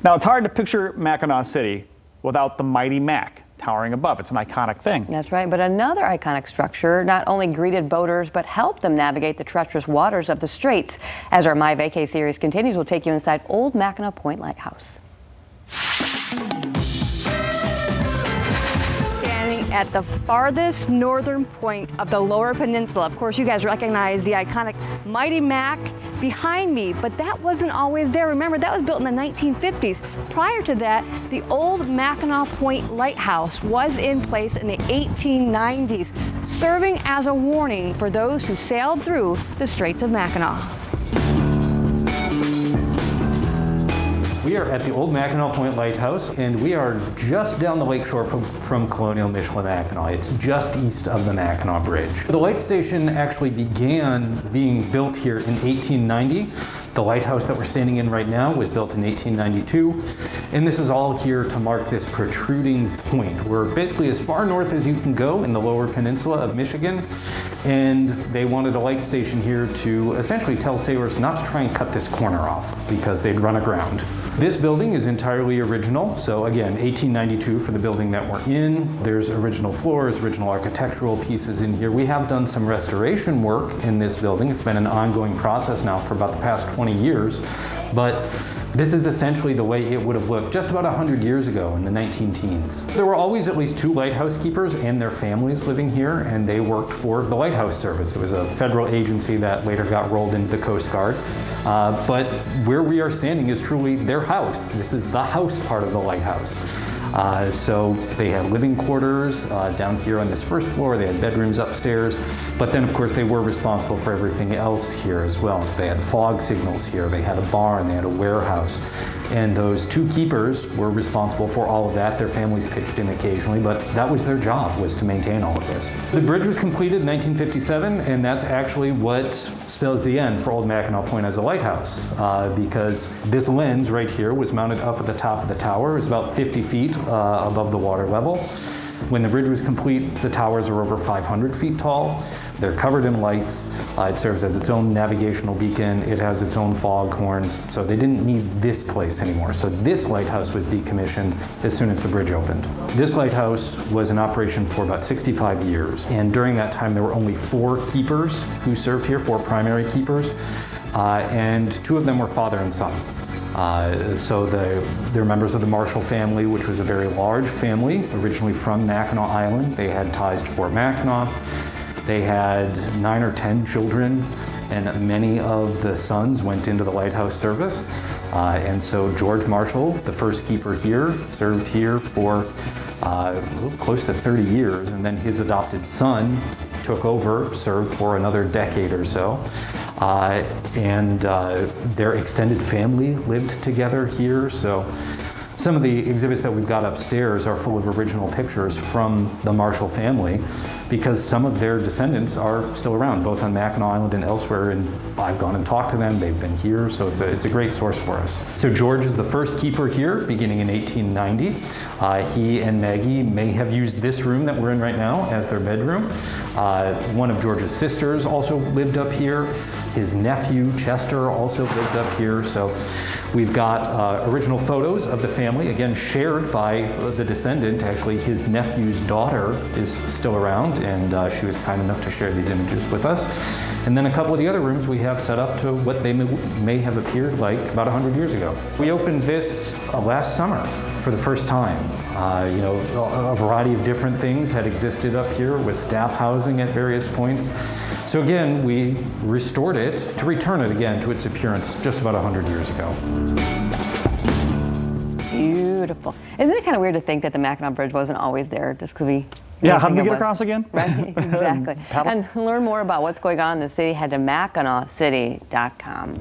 Now, it's hard to picture Mackinac City without the mighty Mac towering above. It's an iconic thing. That's right, but another iconic structure not only greeted boaters, but helped them navigate the treacherous waters of the straits. As our My Vacay series continues, we'll take you inside Old Mackinac Point Lighthouse. Standing at the farthest northern point of the Lower Peninsula. Of course, you guys recognize the iconic Mighty Mac behind me, but that wasn't always there. Remember, that was built in the 1950s. Prior to that, the old Mackinac Point Lighthouse was in place in the 1890s, serving as a warning for those who sailed through the Straits of Mackinac. We are at the old Mackinac Point Lighthouse, and we are just down the lakeshore from Colonial Michilimackinac. It's just east of the Mackinac Bridge. The light station actually began being built here in 1890. The lighthouse that we're standing in right now was built in 1892, and this is all here to mark this protruding point. We're basically as far north as you can go in the Lower Peninsula of Michigan, and they wanted a light station here to essentially tell sailors not to try and cut this corner off because they'd run aground. This building is entirely original, so again, 1892 for the building that we're in. There's original floors, original architectural pieces in here. We have done some restoration work in this building. It's been an ongoing process now for about the past 20 years, but this is essentially the way it would have looked just about 100 years ago in the 19-teens. There were always at least 2 lighthouse keepers and their families living here, and they worked for the Lighthouse Service. It was a federal agency that later got rolled into the Coast Guard. But where we are standing is truly their house. This is the house part of the lighthouse. So they had living quarters down here on this first floor. They had bedrooms upstairs, but then of course they were responsible for everything else here as well. So they had fog signals here, they had a barn, they had a warehouse, and those 2 keepers were responsible for all of that. Their families pitched in occasionally, but that was their job, was to maintain all of this. The bridge was completed in 1957, and that's actually what spells the end for Old Mackinac Point as a lighthouse, because this lens right here was mounted up at the top of the tower. It was about 50 feet above the water level. When the bridge was complete, the towers are over 500 feet tall. They're covered in lights. It serves as its own navigational beacon. It has its own fog horns. So they didn't need this place anymore. So this lighthouse was decommissioned as soon as the bridge opened. This lighthouse was in operation for about 65 years. And during that time, there were only 4 keepers who served here, 4 primary keepers. And 2 of them were father and son. So they're members of the Marshall family, which was a very large family, originally from Mackinac Island. They had ties to Fort Mackinac. They had 9 or 10 children, and many of the sons went into the Lighthouse Service. And so George Marshall, the first keeper here, served here for close to 30 years, and then his adopted son took over, served for another decade or so. And their extended family lived together here. So some of the exhibits that we've got upstairs are full of original pictures from the Marshall family, because some of their descendants are still around, both on Mackinac Island and elsewhere, and I've gone and talked to them. They've been here, so it's a great source for us. So George is the first keeper here, beginning in 1890. He and Maggie may have used this room that we're in right now as their bedroom. One of George's sisters also lived up here. His nephew, Chester, also lived up here. So we've got original photos of the family, again, shared by the descendant. Actually, his nephew's daughter is still around, and she was kind enough to share these images with us. And then a couple of the other rooms we have set up to what they may have appeared like about 100 years ago. We opened this last summer for the first time. A variety of different things had existed up here with staff housing at various points. So again, we restored it to return it again to its appearance just about 100 years ago. Beautiful. Isn't it kind of weird to think that the Mackinac Bridge wasn't always there just because we... Yeah, how did we get across again? Right, exactly. And learn more about what's going on in the city, head to MackinacCity.com.